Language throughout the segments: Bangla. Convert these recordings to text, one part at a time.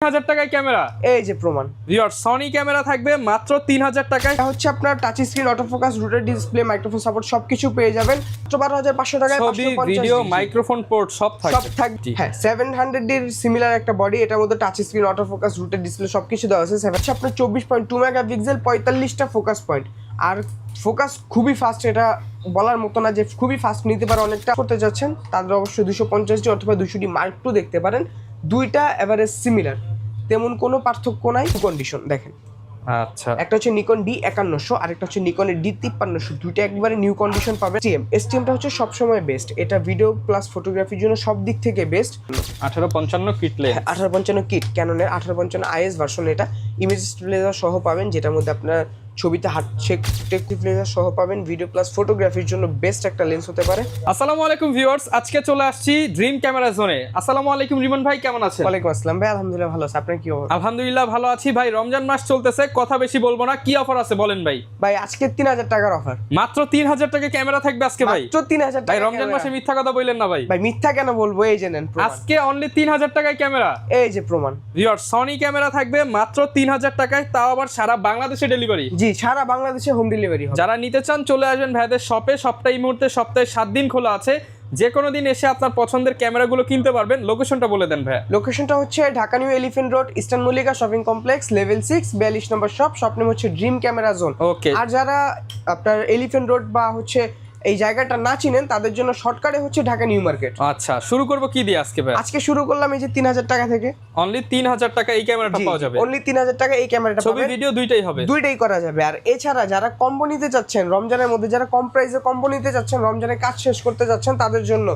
3000 টাকায় ক্যামেরা, এই যে প্রমাণ। ভিউয়ার সনি ক্যামেরা থাকবে মাত্র 3000 টাকায়। এটা হচ্ছে আপনার touch screen, autofocus, rooted display, microphone support সবকিছু পেয়ে যাবেন মাত্র 12,500 টাকায়। ছবি, ভিডিও, মাইক্রোফোন পোর্ট সব থাকবে। হ্যাঁ 700 এর সিমিলার একটা বডি, এটার মধ্যে touch screen, autofocus, rooted display সবকিছু দেওয়া আছে। হচ্ছে আপনার 24.2 মেগাপিক্সেল, 45টা ফোকাস পয়েন্ট। আর ফোকাস খুবই ফাস্ট, এটা বলার মতো না যে খুবই ফাস্ট নিতে পারে। অনেকটা করতে যাচ্ছেন তাদের অবশ্যই 250 অথবা 200 মার্ক টু দেখতে পারেন। দুইটা এভারেজ সিমিলার, তেমন কোনো পার্থক্য নাই। কন্ডিশন দেখেন, আচ্ছা, একটা হচ্ছে নিকন D5100 আর একটা হচ্ছে নিকনের D5300, দুইটা একবারে নিউ কন্ডিশন পাবেন। STMটা হচ্ছে সবসময় বেস্ট, এটা ভিডিও প্লাস ফটোগ্রাফির জন্য সব দিক থেকে বেস্ট। 1855 কিট লেন্স, 1855 কিট, ক্যাননের 1855 IS ভার্সন। এটা ইমেজ স্টেবিলাইজার সহ পাবেন, যেটার মধ্যে আপনার ছবিতে হার্ট শেক স্টেবিলাইজার সহ পাবেন। ভিডিও প্লাস ফটোগ্রাফির জন্য বেস্ট একটা লেন্স হতে পারে। আসসালামু আলাইকুম ভিউয়ার্স, আজকে চলে আসছি ড্রিম ক্যামেরা জোনে। আসসালামু আলাইকুম রিমন ভাই, কেমন আছেন? ওয়ালাইকুম আসসালাম ভাই, আলহামদুলিল্লাহ ভালো আছি, আপনার কি অবস্থা? আলহামদুলিল্লাহ ভালো আছি ভাই। রমজান মাস চলতেছে, কথা বেশি বলবো না, কি অফার আছে বলেন ভাই? ভাই আজকে 3000 টাকার অফার, মাত্র 3000 টাকা ক্যামেরা থাকবে আজকে ভাই। মাত্র 3000 ভাই টাকা। রমজান মাসে মিথ্যা কথা বললেন না ভাই। ভাই মিথ্যা কেন বলবো, এই যে নেন প্রমাণ। আজকে অনলি 3000 টাকায় ক্যামেরা, এই যে প্রমাণ। ভিউয়ার সনি ক্যামেরা থাকবে মাত্র 3000 টাকায়, তাও আবার সারা বাংলাদেশে ডেলিভারি। জি, সারা বাংলাদেশে হোম ডেলিভারি হবে। যারা নিতে চান চলে আসবেন ভাইদের শপে। শপটা এই মুহূর্তে সপ্তাহে 7 দিন খোলা আছে, যে কোনো দিন এসে আপনার পছন্দের ক্যামেরাগুলো কিনতে পারবেন। লোকেশনটা বলে দেন ভাই। লোকেশনটা হচ্ছে Dhaka new elephant road, eastern Mallika shopping complex, level 6, 42 নম্বর শপ। শপ নেম হচ্ছে ড্রিম ক্যামেরা জোন। ওকে। আর যারা আপনার এলিফ্যান্ট রোড বা হচ্ছে এই জায়গাটা না চিনেন তাদের জন্য শর্টকাটে হচ্ছে ঢাকা নিউ মার্কেট। আচ্ছা, শুরু করব কি দিয়ে আজকে ভাই? আজকে শুরু করলাম এই যে 3000 টাকা থেকে। অনলি 3000 টাকা এই ক্যামেরাটা পাওয়া যাবে। অনলি 3000 টাকা এই ক্যামেরাটা ছবি পাবেন। ভিডিও দুইটাই হবে, দুইটাই করা যাবে। আর এছাড়া যারা কম্বো নিতে চাচ্ছেন রমজানের মধ্যে, যারা কম প্রাইসে কম্বো নিতে চাচ্ছেন, রমজানের কাজ শেষ করতে যাচ্ছেন, তাদের জন্য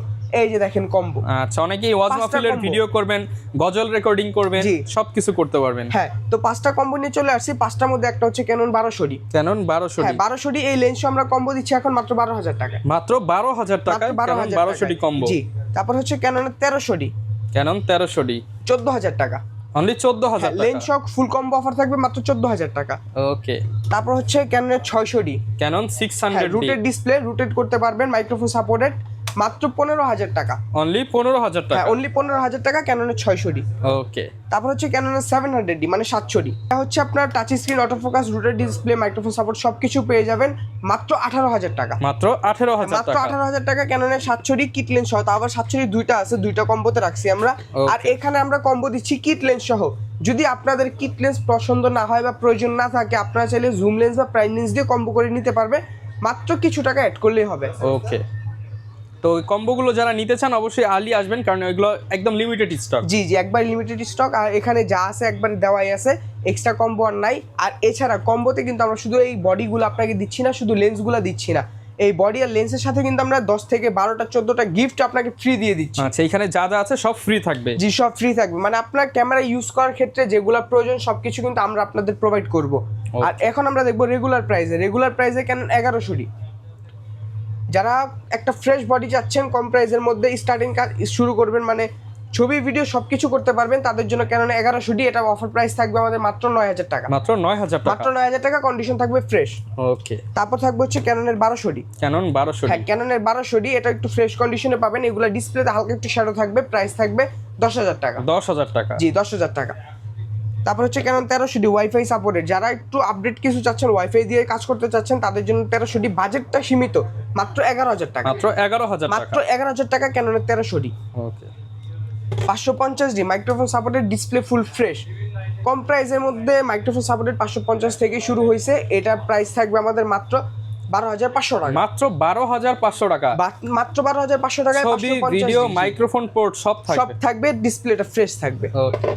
এই যে দেখেন কম্বো। আচ্ছা, অনেকেই ওয়াজ মাহফিলের ভিডিও করবেন, গজল রেকর্ডিং করবেন, সবকিছু করতে পারবেন। হ্যাঁ, তো 5টা কম্বো নিয়ে চলে আসছি। 5টার মধ্যে একটা হচ্ছে ক্যানন 1200D। ক্যানন 1200D, হ্যাঁ 1200D এই লেন্সও আমরা কম্বো দিচ্ছি এখন মাত্র 12000 টাকা। মাত্র 12000 টাকা ক্যানন 1200D কম্বো। জি, তারপর হচ্ছে ক্যাননের 1300D, ক্যানন 1300D 14000 টাকা। অনলি 14000 টাকা। লেন্স সহ ফুল কম্বো অফার থাকবে মাত্র 14000 টাকা। ওকে। তারপর হচ্ছে ক্যাননের 600D, Canon 600D, rotated display, rotate করতে পারবেন, মাইক্রোফোন সাপোর্টেড, মাত্র 15000 টাকা। অনলি 15000 টাকা। হ্যাঁ অনলি 15000 টাকা ক্যাননের 600D। ওকে। তারপর হচ্ছে ক্যাননের 700D মানে 700D। এটা হচ্ছে আপনার touch screen, autofocus, rooted display, microphone support সবকিছু পেয়ে যাবেন মাত্র 18000 টাকা। মাত্র 18000 মাত্র টাকা। 18000 টাকা ক্যাননের 700D কিট লেন্স সহ। তা আবার 700D দুইটা আছে, দুইটা কম্বোতে রাখছি আমরা। আর এখানে আমরা কম্বো দিচ্ছি কিট লেন্স সহ। যদি আপনাদের কিট লেন্স পছন্দ না হয় বা প্রয়োজন না থাকে, আপনারা চাইলে জুম লেন্স বা প্রাইম লেন্স দিয়ে কম্বো করে নিতে পারবে, মাত্র কিছু টাকা অ্যাড করলেই হবে। ওকে। তো ওই কম্বোগুলো যারা নিতে চান অবশ্যই আর্লি আসবেন, কারণ ওইগুলো একদম লিমিটেড স্টক। জি জি, একবার লিমিটেড স্টক। আর এখানে যা আছে একবার দেওয়াই আছে, এক্সট্রা কম্বো আর নাই। আর এছাড়া কম্বোতে কিন্তু আমরা শুধু এই বডিগুলো আপনাকে দিচ্ছি না, শুধু লেন্সগুলো দিচ্ছি না, এই বডি আর লেন্সের সাথে কিন্তু আমরা 10 থেকে 12টা 14টা গিফট আপনাকে ফ্রি দিয়ে দিচ্ছি। আচ্ছা, এখানে যা যা আছে সব ফ্রি থাকবে। জি, সব ফ্রি থাকবে। মানে আপনার ক্যামেরা ইউজ করার ক্ষেত্রে যেগুলো প্রয়োজন সবকিছু কিন্তু আমরা আপনাদের প্রোভাইড করব। আর এখন আমরা দেখবো রেগুলার প্রাইসে কেন 1100D। যারা একটা ফ্রেশ বডি চাচ্ছেন কম প্রাইসের মধ্যে, স্টার্টিং কাজ শুরু করবেন, মানে ছবি ভিডিও সবকিছু করতে পারবেন, তাদের জন্য কেন 1100D। এটা অফার প্রাইস থাকবে আমাদের মাত্র 9000 টাকা। মাত্র 9000 টাকা। মাত্র 9000 টাকা, কন্ডিশন থাকবে ফ্রেশ। ওকে। তারপর থাকবে হচ্ছে ক্যাননের 1200D। ক্যানন 1200D, হ্যাঁ ক্যাননের 1200D, এটা একটু ফ্রেশ কন্ডিশনে পাবেন। এগুলা ডিসপ্লেতে হালকা একটু শ্যাডো থাকবে, প্রাইস থাকবে 10000 টাকা। 10000 টাকা। জি 10000 টাকা। তারপর হচ্ছে ক্যানন 1300D ওয়াইফাই সাপোর্টেড। যারা একটু আপডেট কিছু চাচ্ছেন, ওয়াইফাই দিয়ে কাজ করতে চাচ্ছেন, তাদের জন্য 1300D। বাজেটটা সীমিত, মাত্র 11000 টাকা। মাত্র 11000 টাকা। মাত্র 11000 টাকা ক্যাননের 1300D। Okay. 550D microphone supported, display full fresh. কম প্রাইসের মধ্যে মাইক্রোফোন সাপোর্টেড 550 থেকে শুরু হয়েছে। এটার প্রাইস থাকবে আমাদের মাত্র 12500 টাকা। মাত্র 12500 টাকা। মাত্র 12500 টাকায় ছবি, ভিডিও, মাইক্রোফোন পোর্ট সব থাকবে। সব থাকবে, ডিসপ্লেটা ফ্রেশ থাকবে। ওকে।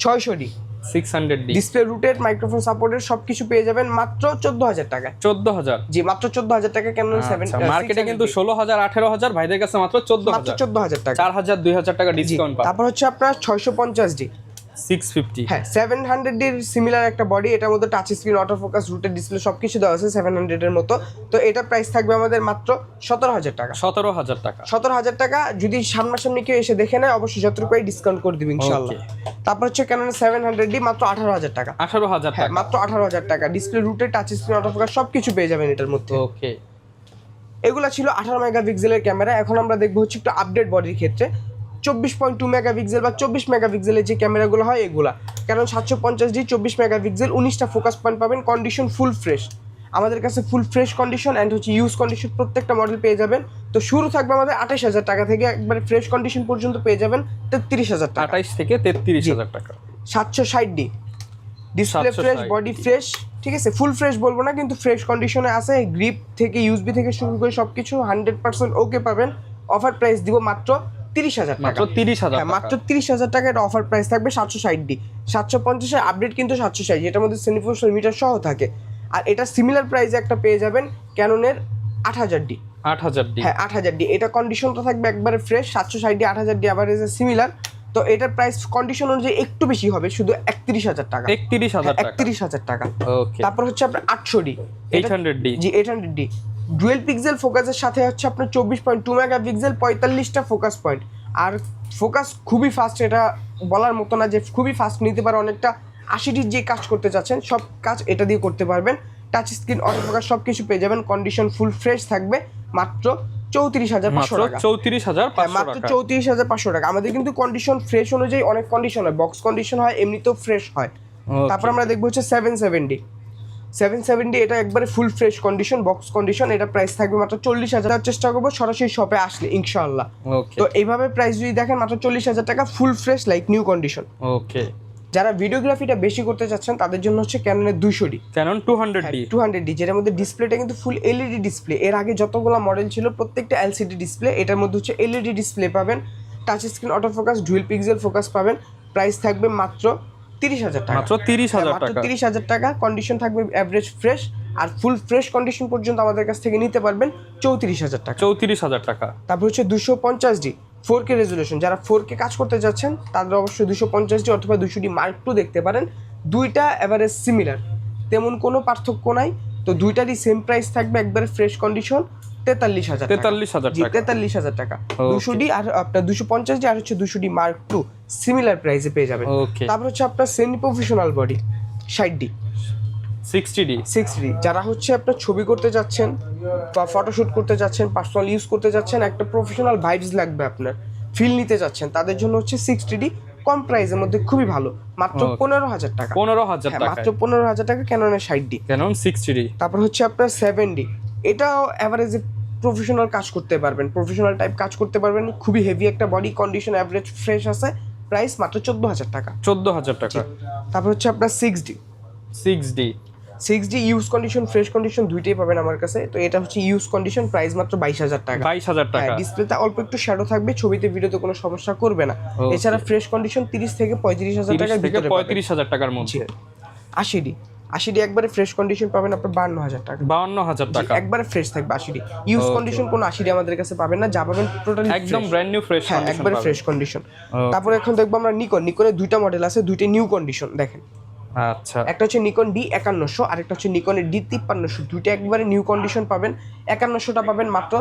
600D 600D, display, rooted, microphone supported সবকিছু পেয়ে যাবেন মাত্র 14000 টাকা। 14000। জি মাত্র 14000 টাকা ক্যানন 7। মার্কেটে কিন্তু 16000 18000, ভাইদের কাছে মাত্র 14000। 14000 টাকা, 4000 2000 টাকা ডিসকাউন্ট পাবেন। তারপর হচ্ছে আপনার 650D 650। হ্যাঁ 700D এর সিমিলার একটা বডি, এটার মধ্যে touch screen, autofocus, rooted display সবকিছু দেওয়া আছে 700 এর মতো। তো এটা প্রাইস থাকবে আমাদের মাত্র 17000 টাকা। 17000 টাকা। 17000 টাকা। যদি সামনাসামনি কেউ এসে দেখে নেয় অবশ্যই যতটুকু ডিসকাউন্ট করে দিবেন ইনশাআল্লাহ। তারপর হচ্ছে ক্যানন 700D মাত্র 18000 টাকা। 18000 হ্যাঁ টাকা। মাত্র 18000 টাকা। Display, rooted, touch screen, autofocus সবকিছু পেয়ে যাবেন এটার মধ্যে। ওকে। এগুলা ছিল 18 মেগাপিক্সেলের ক্যামেরা। এখন আমরা দেখবো হচ্ছে একটু আপডেট বডির ক্ষেত্রে 24.2 মেগাপিক্সেল বা 24 মেগাপিক্সেলের যে ক্যামেরাগুলো হয় এগুলা, ক্যানন 750D 24 মেগাপিক্সেল, 19টা ফোকাস পয়েন্ট পাবেন, কন্ডিশন ফুল ফ্রেশ। আমাদের কাছে ফুল ফ্রেশ কন্ডিশন অ্যান্ড হচ্ছে ইউজ কন্ডিশন প্রত্যেকটা মডেল পেয়ে যাবেন। তো শুরু থাকবে আমাদের 28,000 টাকা থেকে, একবারে ফ্রেশ কন্ডিশন পর্যন্ত পেয়ে যাবেন 33,000 টাকা। 28 থেকে 33,000 টাকা। 760D display fresh, body fresh, ঠিক আছে, ফুল ফ্রেশ বলবো না কিন্তু ফ্রেশ কন্ডিশনে আছে। গ্রিপ থেকে ইউএসবি থেকে শুরু করে সবকিছু 100% ওকে পাবেন। অফার প্রাইস দিব মাত্র 30,000 টাকা। মাত্র 30,000 টাকা। মাত্র 30,000 টাকা এটা অফার প্রাইস থাকবে। 760D 750 এর আপডেট কিন্তু 760, এটার মধ্যে সেন্টিফোর মিটার সহ থাকে। আর এটা সিমিলার প্রাইসে একটা পেয়ে যাবেন ক্যাননের 8000D। 8000D, হ্যাঁ 8000D, এটা কন্ডিশনটা থাকবে একবারে ফ্রেশ। 760D 8000D আবার এসে সিমিলার। তো এটার প্রাইস কন্ডিশন অনুযায়ী একটু বেশি হবে, শুধু 31,000 টাকা। 31,000 টাকা। 31,000 টাকা। ওকে। তারপর হচ্ছে আপনার 800D 800D, জি 800D ডুয়েল পিক্সেল ফোকাসের সাথে হচ্ছে আপনার 24.2 মেগাপিক্সেল, 45টা ফোকাস পয়েন্ট। আর ফোকাস খুবই ফাস্ট, এটা বলার মতো না যে খুবই ফাস্ট নিতে পারে অনেকটা। 80D যে কাজ করতে চাচ্ছেন সব কাজ এটা দিয়ে করতে পারবেন। টাচ স্ক্রিন, অটো ফোকাস সব কিছু পেয়ে যাবেন। কন্ডিশন ফুল ফ্রেশ থাকবে মাত্র 34,500 টাকা। 34,500 মাত্র টাকা। 34,500 টাকা। আমাদের কিন্তু কন্ডিশন ফ্রেশ অনুযায়ী অনেক কন্ডিশন হয়, বক্স কন্ডিশন হয়, এমনিতেও ফ্রেশ হয়। তারপর আমরা দেখবো হচ্ছে 770D এটা একবারে ফুল ফ্রেশ কন্ডিশন, বক্স কন্ডিশন। এটা প্রাইস থাকবে মাত্র 40,000। চেষ্টা করবো সরাসরি শপে আসলে ইনশাআল্লাহ। ওকে। তো এইভাবে প্রাইস যদি দেখেন মাত্র 40,000 টাকা, full fresh like new condition. Okay. যারা ভিডিওগ্রাফিটা বেশি করতে চাচ্ছেন তাদের জন্য হচ্ছে ক্যাননের 200D, ক্যানন 200D, 200D যেটার মধ্যে ডিসপ্লেটা কিন্তু ফুল এলইডি ডিসপ্লে। এর আগে যতগুলো মডেল ছিল প্রত্যেকটা এলসিডি ডিসপ্লে, এটার মধ্যে হচ্ছে এলইডি ডিসপ্লে পাবেন। Touch screen, auto focus, dual pixel focus পাবেন। প্রাইস থাকবে মাত্র 30,000 টাকা। মাত্র 30,000 মাত্র টাকা। 30,000 টাকা। কন্ডিশন থাকবে অ্যাভারেজ ফ্রেশ। আর ফুল ফ্রেশ কন্ডিশন পর্যন্ত আমাদের কাছ থেকে নিতে পারবেন 34,000 টাকা। 34,000 টাকা। তারপর হচ্ছে 250D 4K রেজুলেশন। যারা 4K কাজ করতে যাচ্ছেন তাদের অবশ্যই 250D অথবা 200D Mark II দেখতে পারেন। দুইটা এভারেজ সিমিলার, তেমন কোনো পার্থক্য নাই। তো দুইটারই সেম প্রাইস থাকবে, একবারে ফ্রেশ কন্ডিশন 43,000 টাকা। 43,000 জি টাকা। 43,000 টাকা। 200D আর আপনার 250D আর হচ্ছে 200D Mark II সিমিলার প্রাইসে পেয়ে যাবেন। ওকে। তারপর হচ্ছে আপনার semi professional body 60D 60D যারা হচ্ছে আপনার ছবি করতে যাচ্ছেন বা ফটোশুট করতে যাচ্ছেন, পার্সোনাল ইউজ করতে যাচ্ছেন, একটা প্রফেশনাল ভাইবস লাগবে আপনার, ফিল নিতে যাচ্ছেন, তাদের জন্য হচ্ছে 60D কম প্রাইসের মধ্যে খুবই ভালো, মাত্র 15,000 টাকা। 15,000 টাকা। মাত্র 15,000 টাকা ক্যাননের 60D। Canon 60D। তারপর হচ্ছে আপনার 7D, এটাও অ্যাভারেজে প্রফেশনাল কাজ করতে পারবেন, প্রফেশনাল টাইপ কাজ করতে পারবেন। খুবই হেভি একটা বডি, কন্ডিশন অ্যাভারেজ ফ্রেশ আছে। প্রাইস মাত্র 14,000 টাকা। 14,000 টাকা। তারপর হচ্ছে আপনার 6D 6D use condition, fresh condition দুইটাই পাবেন আমার কাছে। তো এটা হচ্ছে ইউজ কন্ডিশন, প্রাইস মাত্র 22,000 টাকা। 22,000 টাকা। ডিসপ্লেতে অল্প একটু শ্যাডো থাকবে, ছবিতে ভিডিওতে কোনো সমস্যা করবে না। এছাড়া ফ্রেশ কন্ডিশন 30 থেকে 35,000 টাকার ভিতরে 35,000 টাকার মধ্যে। 80D একবারে ফ্রেশ কন্ডিশন পাবেন আপনার 52,000 টাকা। 52,000 টাকা। একবারে ফ্রেশ থাকবে 80D। ইউজ কন্ডিশন কোনো 80D আমাদের কাছে পাবেন না, যা পাবেন টোটালি একদম ব্র্যান্ড নিউ ফ্রেশ কন্ডিশন। একবারে ফ্রেশ কন্ডিশন। তারপর এখন দেখবো আমরা নিকনের দুইটা মডেল আছে, দুইটা নিউ কন্ডিশন। দেখেন আচ্ছা, একটা হচ্ছে নিকন D5100 আর একটা হচ্ছে নিকনের D5300। দুইটা একবারে নিউ কন্ডিশন পাবেন। 5100টা পাবেন মাত্র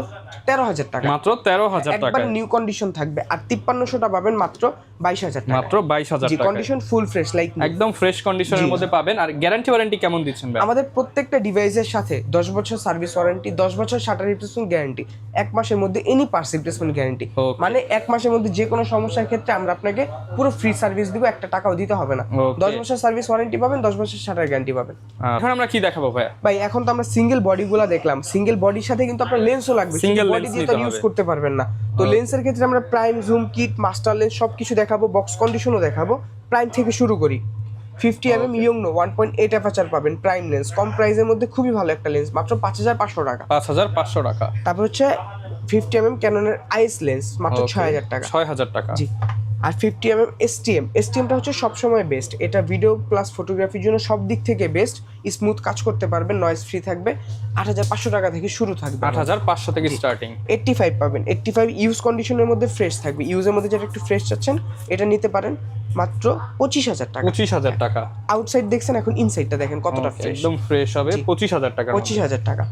13,000 টাকা। মাত্র 13,000 টাকা। একবারে নিউ কন্ডিশন থাকবে। আর 5300টা পাবেন মাত্র 22,000 টাকা। মাত্র 22,000 টাকা। কন্ডিশন ফুল ফ্রেশ লাইক একদম ফ্রেশ কন্ডিশনের মধ্যে পাবেন। আর গ্যারান্টি ওয়ারেন্টি কেমন দিচ্ছেন ভাই? আমাদের প্রত্যেকটা ডিভাইসের সাথে 10 বছর সার্ভিস ওয়ারেন্টি, 10 বছর শাটার রিপ্লেসমেন্ট গ্যারান্টি, 1 মাসের মধ্যে এনি পার্টস রিপ্লেসমেন্ট গ্যারান্টি। মানে 1 মাসের মধ্যে যে কোনো সমস্যার ক্ষেত্রে আমরা আপনাকে পুরো ফ্রি সার্ভিস দিব, একটা টাকাও দিতে হবে না। 10 বছর সার্ভিস ওয়ারেন্টি পাবেন, 10 বছর শাটার গ্যারান্টি পাবেন। এখন আমরা কি দেখাবো ভাই? ভাই এখন তো আমরা সিঙ্গেল বডিগুলা দেখলাম, সিঙ্গেল বডির সাথে কিন্তু আপনার লেন্সও লাগবে। সিঙ্গেল বডি দিয়ে তো ইউজ করতে পারবেন না। তো লেন্সের ক্ষেত্রে আমরা prime, zoom, kit, master lens সবকিছু দেখাবো, বক্স কন্ডিশনও দেখাবো। প্রাইম থেকে শুরু করি। 50mm ইয়ংনো 1.8 অ্যাপারচার পাবেন, প্রাইম লেন্স, কম প্রাইসের মধ্যে খুবই ভালো একটা লেন্স, মাত্র 5,500 টাকা। 5,500 টাকা। তারপর হচ্ছে 50mm ক্যাননের আইএস লেন্স, মাত্র 6,000 টাকা। 6,000 টাকা। জি। আর 50mm STMটা হচ্ছে সবসময় বেস্ট। এটা ভিডিও প্লাস ফটোগ্রাফির জন্য সব দিক থেকে বেস্ট। স্মুথ কাজ করতে পারবেন, নয়েজ ফ্রি থাকবে। 8,500 টাকা থেকে শুরু থাকবে। 8,500 থেকে স্টার্টিং। 85 পাবেন। 85 ইউজ কন্ডিশনের মধ্যে ফ্রেশ থাকবে। ইউজের মধ্যে যেটা একটু ফ্রেশ চাচ্ছেন এটা নিতে পারেন মাত্র 25,000 টাকা। 25,000 টাকা। আউটসাইড দেখছেন, এখন ইনসাইডটা দেখেন কতটা ফ্রেশ। একদম ফ্রেশ হবে। 25,000 টাকা। 25,000 টাকা।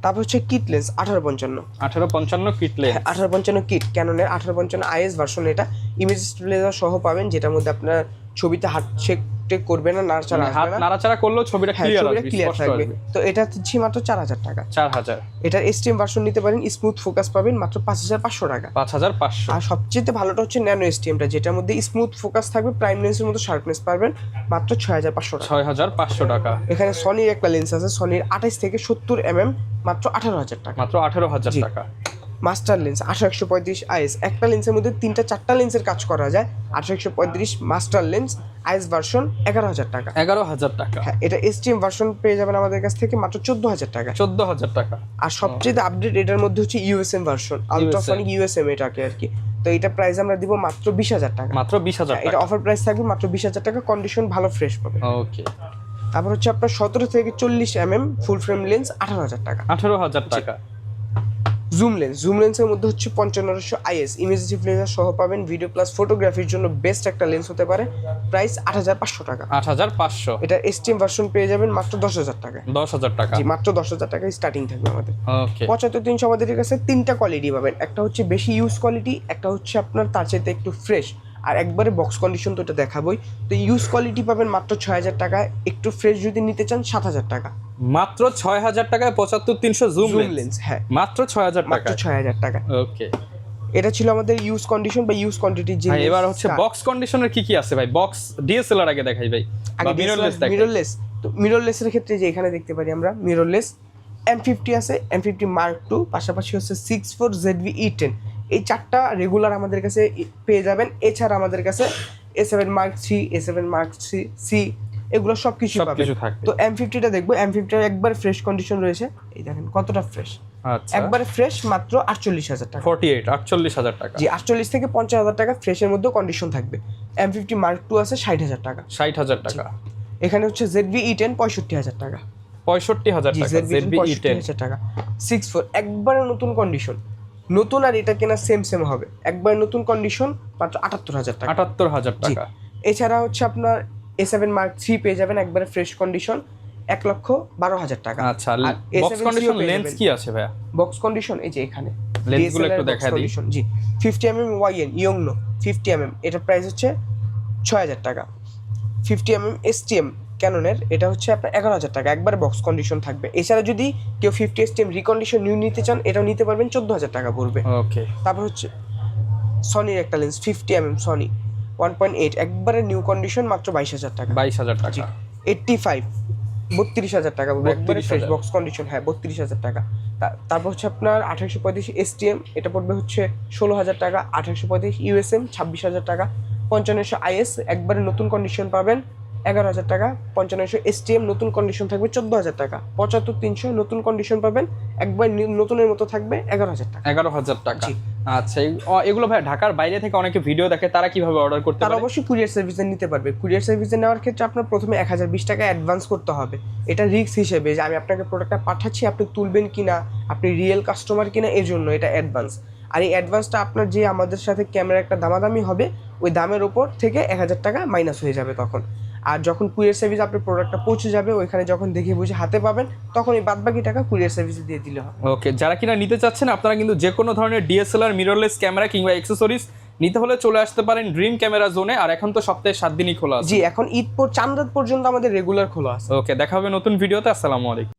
তারপর হচ্ছে kit lens 1855। 1855 kit lens. 1855 kit, ক্যাননের 1855 আইএস ভার্সন। এটা ইমেজ স্টেবিলাইজার সহ পাবেন, যেটার মধ্যে আপনার ছবিতে হাত শেক টেক করবে না, নাড়াচাড়া হাত আসবে না, নাড়াচাড়া করলেও ছবিটা হ্যাঁ ক্লিয়ার ছবিটা আসবে, ক্লিয়ার স্পষ্ট থাকবে। আসবে। তো এটা দিচ্ছি মাত্র 4000 টাকা। 4000, এটার এসটিএম ভার্সন নিতে পারেন, স্মুথ ফোকাস পাবেন মাত্র 5500 টাকা। 5500। আর সবচেয়ে ভালোটা হচ্ছে ন্যানো এসটিএমটা, যেটার মধ্যে স্মুথ ফোকাস থাকবে, প্রাইম লেন্সের মতো শার্পনেস পাবেন, মাত্র 6500 টাকা। 6500 টাকা। এখানে সনির একটা লেন্স আছে, সনির 28 থেকে 70 মাত্র 18000 টাকা। মাত্র 18000 টাকা। মাস্টার লেন্স 8135 আইএস, একটা লেন্সের মধ্যে 3-4টা লেন্সের কাজ করা যায়। 8135 মাস্টার লেন্স আইএস ভার্সন 11000 টাকা। 11000 টাকা। হ্যাঁ, এটা এসটিএম ভার্সন পেয়ে যাবেন আমাদের কাছ থেকে মাত্র 14000 টাকা। 14000 টাকা। আর সবচেয়ে আপডেট এটার মধ্যে হচ্ছে ইউএসএম ভার্সন, আলট্রাসনিক ইউএসএম এটাকে আর কি। তো এটা প্রাইস আমরা দিব মাত্র 20000 টাকা। মাত্র 20000 এটা টাকা। অফার প্রাইস থাকবে মাত্র 20000 টাকা, কন্ডিশন ভালো ফ্রেশ পাবে। ওকে। তারপর হচ্ছে আপনার 17 থেকে 40 ফুল ফ্রেম লেন্স 18000 টাকা। 18000 টাকা। জুম লেন্সের মধ্যে হচ্ছে 5500 আইএস ইমেজিভ লেন্স সহ পাবেন, ভিডিও প্লাস ফটোগ্রাফির জন্য বেস্ট একটা লেন্স হতে পারে। প্রাইস 8500 টাকা। 8500। এটা এসটিএম ভার্সন পেয়ে যাবেন মাত্র 10000 টাকা। 10000 টাকা। জি, মাত্র 10000 টাকায় স্টার্টিং থাকবে আমাদের। ওকে। 75300 আমাদের কাছে তিনটা কোয়ালিটি পাবেন, একটা হচ্ছে বেশি ইউজ কোয়ালিটি, একটা হচ্ছে আপনার তার চাইতে একটু ফ্রেশ, আর একবারে বক্স কন্ডিশন, তো এটা দেখাবোই। তো ইউজ কোয়ালিটি পাবেন মাত্র 6000 টাকায়, একটু ফ্রেশ যদি নিতে চান 7000 টাকা। মাত্র 6000 টাকায় 75300 জুম লেন্স। লেন্স, হ্যাঁ মাত্র 6000 মাত্র টাকা। 6000 টাকা। ওকে। এটা ছিল আমাদের ইউজ কন্ডিশন বা ইউজ কোয়ান্টিটি। যে ভাই এবার হচ্ছে বক্স কন্ডিশনের কি কি আছে ভাই? বক্স ডিএসএলআর আগে দেখাই ভাই, বা মিররলেস দেখাই। মিররলেস, তো মিররলেসের ক্ষেত্রে যে এখানে দেখতে পারি আমরা মিররলেস M50 আছে, M50 Mark II, পাশাপাশি হচ্ছে 64 ZV-E10, এই চারটা রেগুলার আমাদের কাছে পেয়ে যাবেন। এছাড়া আমাদের কাছে A7 Mark III, A7 Mark C, এগুলো সবকিছু পাবেন। তো M50টা দেখবো, M50 একবার ফ্রেশ কন্ডিশন রয়েছে, এই দেখেন কতটা ফ্রেশ। আচ্ছা। একবারে ফ্রেশ মাত্র 48000 টাকা। 48000 টাকা। জি, 48 থেকে 50000 টাকা ফ্রেশের মধ্যে কন্ডিশন থাকবে। M50 Mark II আছে 60000 টাকা। 60000 টাকা। এখানে হচ্ছে ZV-E10 65000 টাকা। 65000 টাকা। ZV-E10 টাকা। 64 একবারে নতুন কন্ডিশন, নতুন আর এটা কেনা সেম হবে, একবার নতুন কন্ডিশন মাত্র 78000 টাকা। 78000 টাকা। এছাড়া হচ্ছে আপনার A7 Mark III পেয়ে যাবেন একবারে ফ্রেশ কন্ডিশন 1,12,000 টাকা। আচ্ছা, বক্স কন্ডিশন লেন্স কি আছে ভাইয়া? বক্স কন্ডিশন এই যে এখানে লেন্সগুলো একটু দেখাই দিই। জি, 50mm YN ইয়ংনো 50mm, এটার প্রাইস হচ্ছে 6000 টাকা। 50mm STM ক্যাননের, এটা হচ্ছে আপনার 11000 টাকা, একবারে বক্স কন্ডিশন থাকবে। এছাড়া যদি কেউ 50 STM রিকন্ডিশন নিউ নিতে চান, এটাও নিতে পারবেন, 14000 টাকা পড়বে। ওকে। তারপর হচ্ছে সনির একটা লেন্স 50mm সনি 1.8, একবারে নিউ কন্ডিশন মাত্র 22000 টাকা। 22000 টাকা। 85 32000 টাকা পড়বে, একবারে ফ্রেশ 32,000 বক্স কন্ডিশন, হ্যাঁ 32000 টাকা। তারপর হচ্ছে আপনার 2835 STM, এটা পড়বে হচ্ছে 16000 টাকা। 2835 USM 26000 টাকা। 5500 IS একবারে নতুন কন্ডিশন পাবেন 11000 টাকা। 5500 STM নতুন কন্ডিশন থাকবে 14000 টাকা। 75300 নতুন কন্ডিশন পাবেন, একবার নতুনের মতো থাকবে 11000 টাকা। 11000 টাকা। আচ্ছা, এগুলো ভাই ঢাকার বাইরে থেকে অনেকে ভিডিও দেখে, তারা কিভাবে অর্ডার করতে তারা পারে? অবশ্যই কুরিয়ার সার্ভিসে নিতে পারবে। কুরিয়ার সার্ভিসে নেওয়ার ক্ষেত্রে আপনার প্রথমে 1020 টাকা অ্যাডভান্স করতে হবে। এটা রিস্ক হিসেবে যে আমি আপনাকে প্রোডাক্টটা পাঠাচ্ছি, আপনি তুলবেন কিনা, আপনি রিয়েল কাস্টমার কিনা, এর জন্য এটা অ্যাডভান্স। আর এই অ্যাডভান্সটা আপনার যে আমাদের সাথে ক্যামেরা একটা দামাদামি হবে, ওই দামের ওপর থেকে 1000 টাকা মাইনাস হয়ে যাবে তখন। আর যখন কুরিয়ার সার্ভিস আপনার প্রোডাক্টটা পৌঁছে যাবে, ওইখানে যখন দেখে বুঝে হাতে পাবেন, তখন এই বাদবাকি টাকা কুরিয়ার সার্ভিসে দিয়ে দিলে হবে। ওকে, যারা কিনা নিতে চাচ্ছেন, আপনারা কিন্তু যে কোনো ধরনের ডিএসএলআর, মিররলেস ক্যামেরা কিংবা অ্যাকসেসরিজ নিতে হলে চলে আসতে পারেন ড্রিম ক্যামেরা জোনে। আর এখন তো সপ্তাহে 7 দিনই খোলা আছে। জি, এখন ঈদ চাঁদ রাত পর্যন্ত আমাদের রেগুলার খোলা আছে। ওকে, দেখা হবে নতুন ভিডিওতে। আসসালামু আলাইকুম।